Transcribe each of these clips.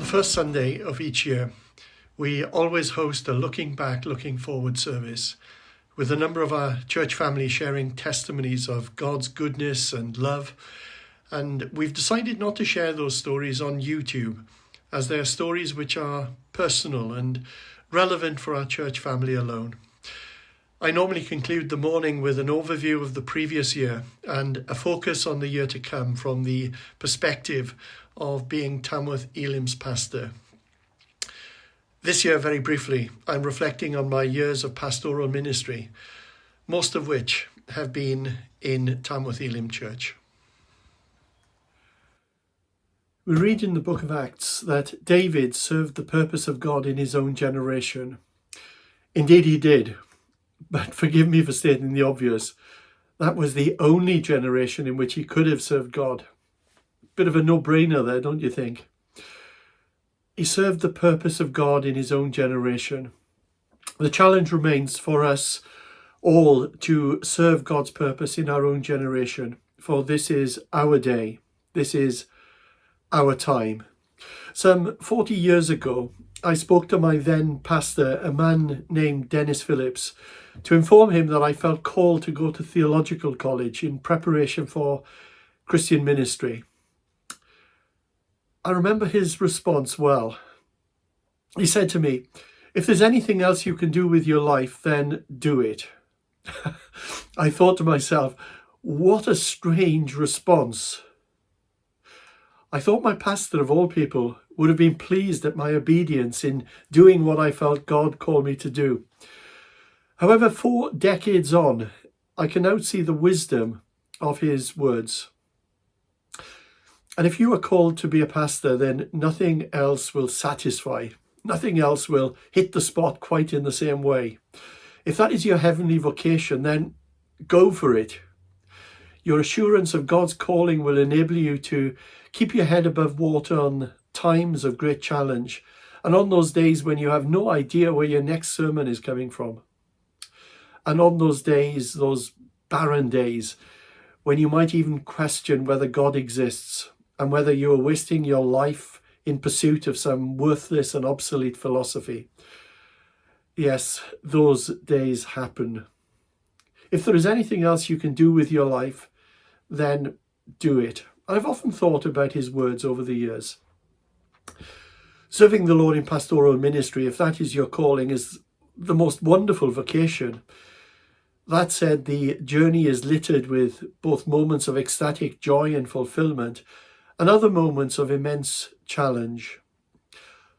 first Sunday of each year, we always host a looking back, looking forward service with a number of our church family sharing testimonies of God's goodness and love. And we've decided not to share those stories on YouTube, as they are stories which are personal and relevant for our church family alone. I normally conclude the morning with an overview of the previous year and a focus on the year to come from the perspective of being Tamworth Elim's pastor. This year, very briefly, I'm reflecting on my years of pastoral ministry, most of which have been in Tamworth Elim Church. We read in the book of Acts that David served the purpose of God in his own generation. Indeed, he did. But forgive me for stating the obvious. That was the only generation in which he could have served God. Bit of a no-brainer there, don't you think? He served the purpose of God in his own generation. The challenge remains for us all to serve God's purpose in our own generation, for this is our day. This is our time. Some 40 years ago, I spoke to my then pastor, a man named Dennis Phillips, to inform him that I felt called to go to theological college in preparation for Christian ministry. I remember his response well. He said to me, "If there's anything else you can do with your life, then do it." I thought to myself, what a strange response. I thought my pastor, of all people, would have been pleased at my obedience in doing what I felt God called me to do. However, 4 decades on, I can now see the wisdom of his words. And if you are called to be a pastor, then nothing else will satisfy. Nothing else will hit the spot quite in the same way. If that is your heavenly vocation, then go for it. Your assurance of God's calling will enable you to keep your head above water on times of great challenge and on those days when you have no idea where your next sermon is coming from. And on those days, those barren days, when you might even question whether God exists and whether you are wasting your life in pursuit of some worthless and obsolete philosophy. Yes, those days happen. If there is anything else you can do with your life, then do it. I've often thought about his words over the years. Serving the Lord in pastoral ministry, if that is your calling, is the most wonderful vocation. That said, the journey is littered with both moments of ecstatic joy and fulfillment and other moments of immense challenge.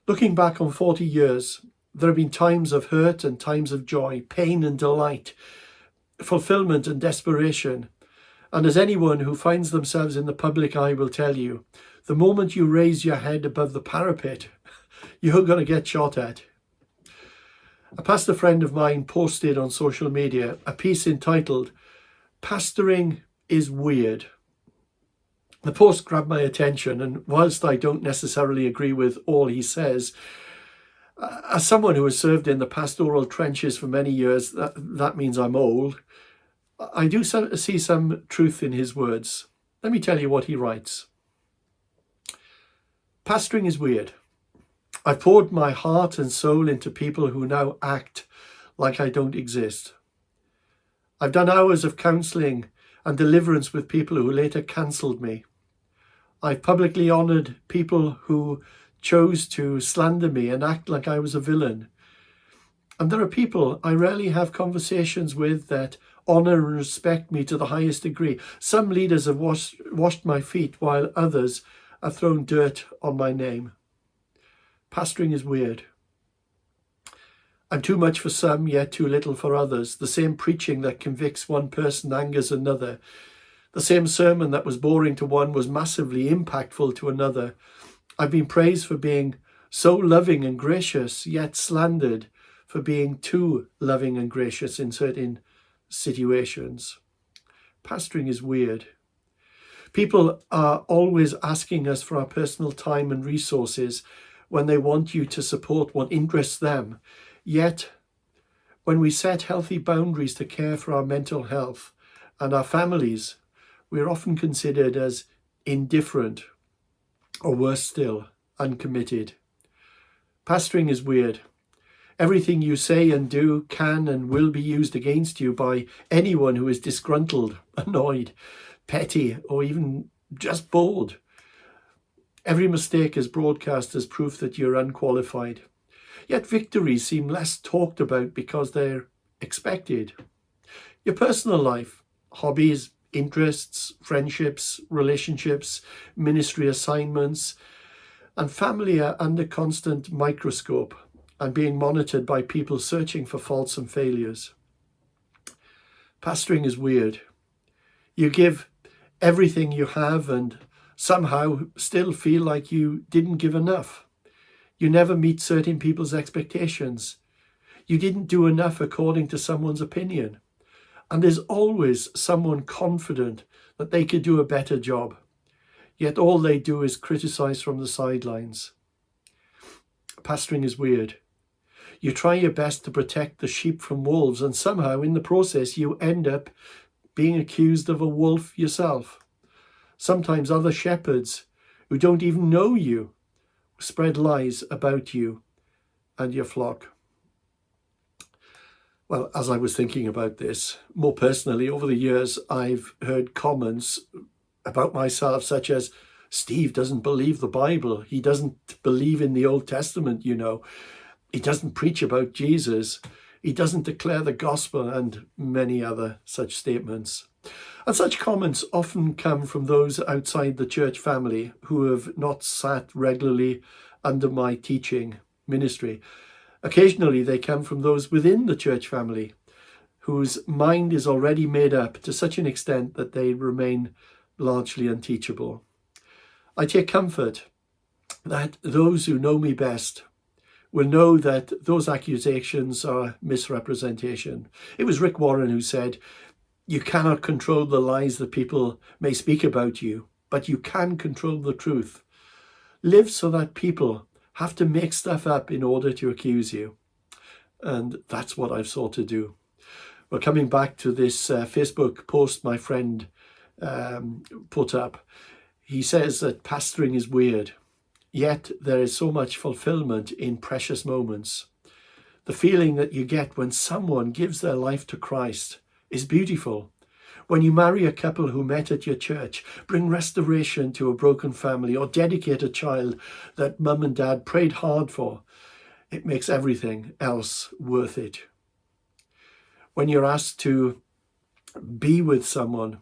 Looking back on 40 years, there have been times of hurt and times of joy, pain and delight, fulfillment and desperation. And as anyone who finds themselves in the public eye will tell you, the moment you raise your head above the parapet, you're going to get shot at. A pastor friend of mine posted on social media a piece entitled, "Pastoring is Weird." The post grabbed my attention, and whilst I don't necessarily agree with all he says, as someone who has served in the pastoral trenches for many years, that means I'm old, I do see some truth in his words. Let me tell you what he writes. "Pastoring is weird. I've poured my heart and soul into people who now act like I don't exist. I've done hours of counselling and deliverance with people who later cancelled me. I've publicly honoured people who chose to slander me and act like I was a villain. And there are people I rarely have conversations with that honour and respect me to the highest degree. Some leaders have washed my feet, while others have thrown dirt on my name. Pastoring is weird. I'm too much for some, yet too little for others. The same preaching that convicts one person angers another. The same sermon that was boring to one was massively impactful to another. I've been praised for being so loving and gracious, yet slandered for being too loving and gracious in certain situations. Pastoring is weird. People are always asking us for our personal time and resources when they want you to support what interests them. Yet, when we set healthy boundaries to care for our mental health and our families, we are often considered as indifferent, or worse still, uncommitted. Pastoring is weird. Everything you say and do can and will be used against you by anyone who is disgruntled, annoyed, petty, or even just bored. Every mistake is broadcast as proof that you're unqualified. Yet victories seem less talked about because they're expected. Your personal life, hobbies, interests, friendships, relationships, ministry assignments, and family are under constant microscope and being monitored by people searching for faults and failures. Pastoring is weird. You give everything you have and somehow still feel like you didn't give enough. You never meet certain people's expectations. You didn't do enough according to someone's opinion. And there's always someone confident that they could do a better job. Yet all they do is criticize from the sidelines. Pastoring is weird. You try your best to protect the sheep from wolves, and somehow in the process you end up being accused of a wolf yourself. Sometimes other shepherds who don't even know you spread lies about you and your flock. Well, as I was thinking about this, more personally, over the years, I've heard comments about myself such as, Steve doesn't believe the Bible. He doesn't believe in the Old Testament, you know. He doesn't preach about Jesus. He doesn't declare the gospel, and many other such statements. And such comments often come from those outside the church family who have not sat regularly under my teaching ministry. Occasionally they come from those within the church family whose mind is already made up to such an extent that they remain largely unteachable. I take comfort that those who know me best will know that those accusations are misrepresentation. It was Rick Warren who said, "You cannot control the lies that people may speak about you, but you can control the truth. Live so that people have to make stuff up in order to accuse you." And that's what I've sought to do. Well, coming back to this Facebook post my friend put up, he says that pastoring is weird, yet there is so much fulfillment in precious moments. The feeling that you get when someone gives their life to Christ is beautiful. When you marry a couple who met at your church, bring restoration to a broken family, or dedicate a child that mum and dad prayed hard for, it makes everything else worth it. When you're asked to be with someone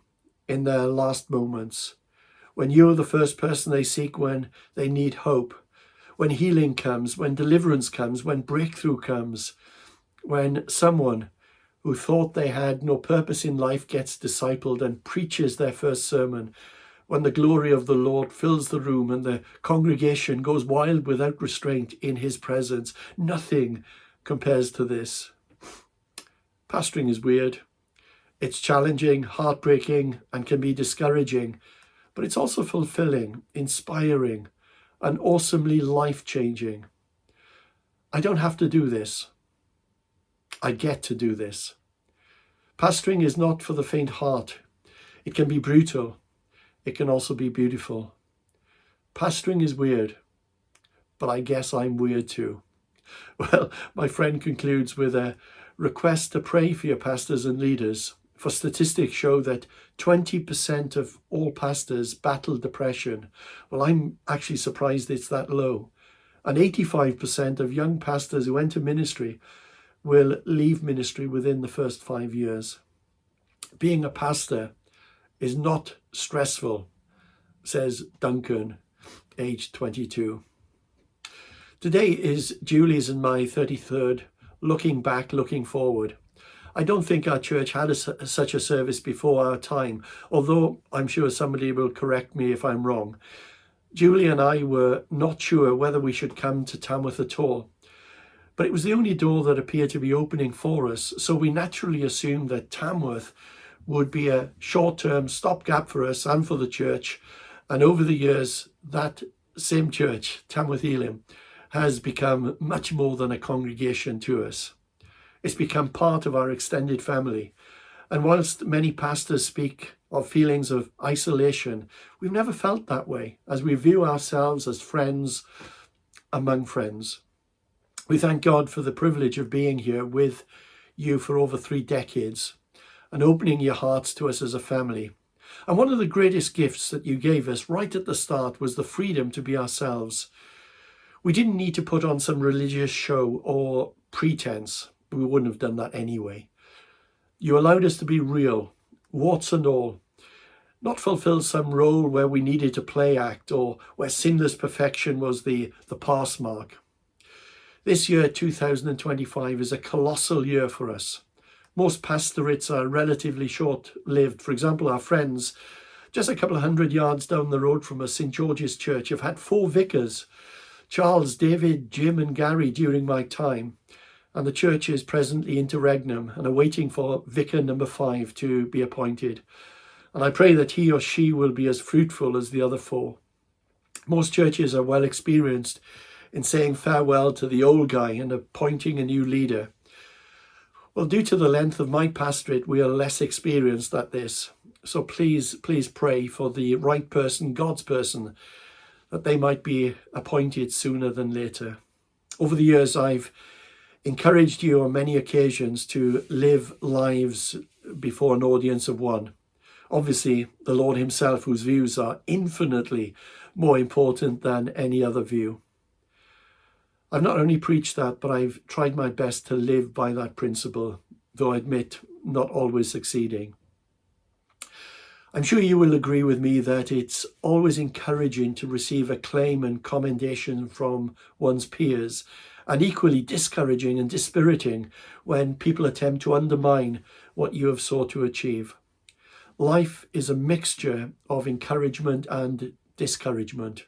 in their last moments, when you're the first person they seek when they need hope, when healing comes, when deliverance comes, when breakthrough comes, when someone who thought they had no purpose in life gets discipled and preaches their first sermon, when the glory of the Lord fills the room and the congregation goes wild without restraint in his presence, nothing compares to this. Pastoring is weird. It's challenging, heartbreaking, and can be discouraging, but it's also fulfilling, inspiring, and awesomely life-changing. I don't have to do this. I get to do this. Pastoring is not for the faint heart. It can be brutal. It can also be beautiful. Pastoring is weird, but I guess I'm weird too. Well, my friend concludes with a request to pray for your pastors and leaders, for statistics show that 20% of all pastors battle depression. Well, I'm actually surprised it's that low. And 85% of young pastors who enter ministry will leave ministry within the first 5 years. Being a pastor is not stressful, says Duncan, aged 22. Today is Julie's and my 33rd looking back, looking forward. I don't think our church had such a service before our time, although I'm sure somebody will correct me if I'm wrong. Julie and I were not sure whether we should come to Tamworth at all, but it was the only door that appeared to be opening for us, so we naturally assumed that Tamworth would be a short-term stopgap for us and for the church. And over the years, that same church, Tamworth Elim, has become much more than a congregation to us. It's become part of our extended family. And whilst many pastors speak of feelings of isolation, we've never felt that way, as we view ourselves as friends among friends. We thank God for the privilege of being here with you for over 3 decades and opening your hearts to us as a family. And one of the greatest gifts that you gave us right at the start was the freedom to be ourselves. We didn't need to put on some religious show or pretense. We wouldn't have done that anyway. You allowed us to be real, warts and all, not fulfill some role where we needed to play act or where sinless perfection was the pass mark. This year, 2025, is a colossal year for us. Most pastorates are relatively short-lived. For example, our friends, just a couple of 100 yards down the road from us, St. George's Church, have had 4 vicars, Charles, David, Jim and Gary, during my time. And the church is presently interregnum and are waiting for vicar number 5 to be appointed. And I pray that he or she will be as fruitful as the other 4. Most churches are well experienced in saying farewell to the old guy and appointing a new leader. Well, due to the length of my pastorate, we are less experienced at this. So please pray for the right person, God's person, that they might be appointed sooner than later. Over the years, I've encouraged you on many occasions to live lives before an audience of one. Obviously, the Lord himself, whose views are infinitely more important than any other view. I've not only preached that, but I've tried my best to live by that principle, though I admit not always succeeding. I'm sure you will agree with me that it's always encouraging to receive acclaim and commendation from one's peers, and equally discouraging and dispiriting when people attempt to undermine what you have sought to achieve. Life is a mixture of encouragement and discouragement.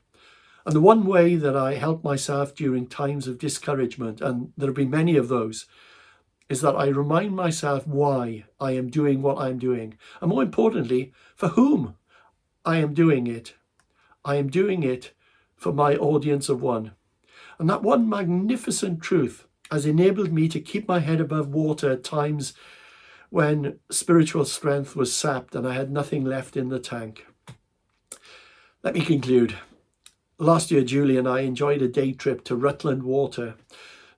And the one way that I help myself during times of discouragement, and there have been many of those, is that I remind myself why I am doing what I'm doing. And more importantly, for whom I am doing it. I am doing it for my audience of one. And that one magnificent truth has enabled me to keep my head above water at times when spiritual strength was sapped and I had nothing left in the tank. Let me conclude. Last year, Julie and I enjoyed a day trip to Rutland Water,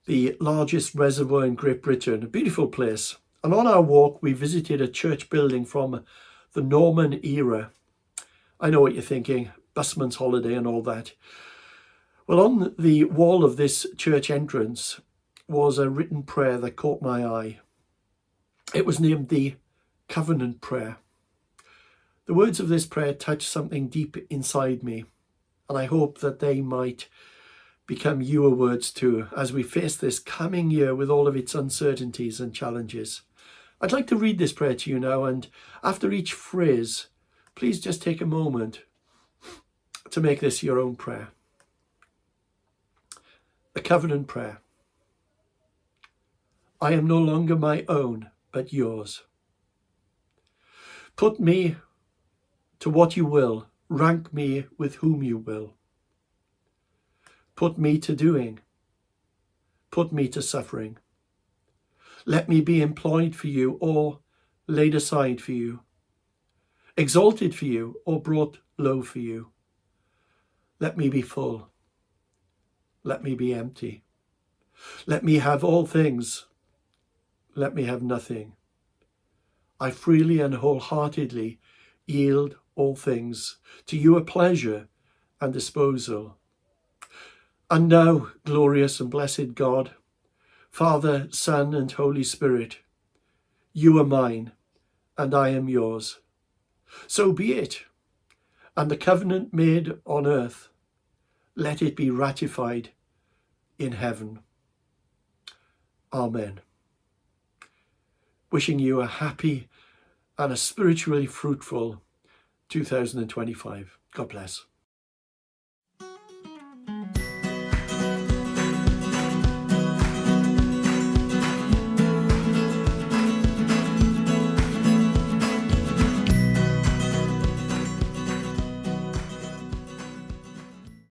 the largest reservoir in Great Britain, a beautiful place. And on our walk, we visited a church building from the Norman era. I know what you're thinking, busman's holiday and all that. Well, on the wall of this church entrance was a written prayer that caught my eye. It was named the Covenant Prayer. The words of this prayer touched something deep inside me, and I hope that they might become your words too, as we face this coming year with all of its uncertainties and challenges. I'd like to read this prayer to you now, and after each phrase, please just take a moment to make this your own prayer. The Covenant Prayer. I am no longer my own, but yours. Put me to what you will, rank me with whom you will. Put me to doing, put me to suffering. Let me be employed for you or laid aside for you, exalted for you or brought low for you. Let me be full, let me be empty. Let me have all things, let me have nothing. I freely and wholeheartedly yield all things to your pleasure and disposal. And now, glorious and blessed God, Father, Son, and Holy Spirit, you are mine, and I am yours. So be it, and the covenant made on earth, let it be ratified in heaven. Amen. Wishing you a happy and a spiritually fruitful 2025. God bless.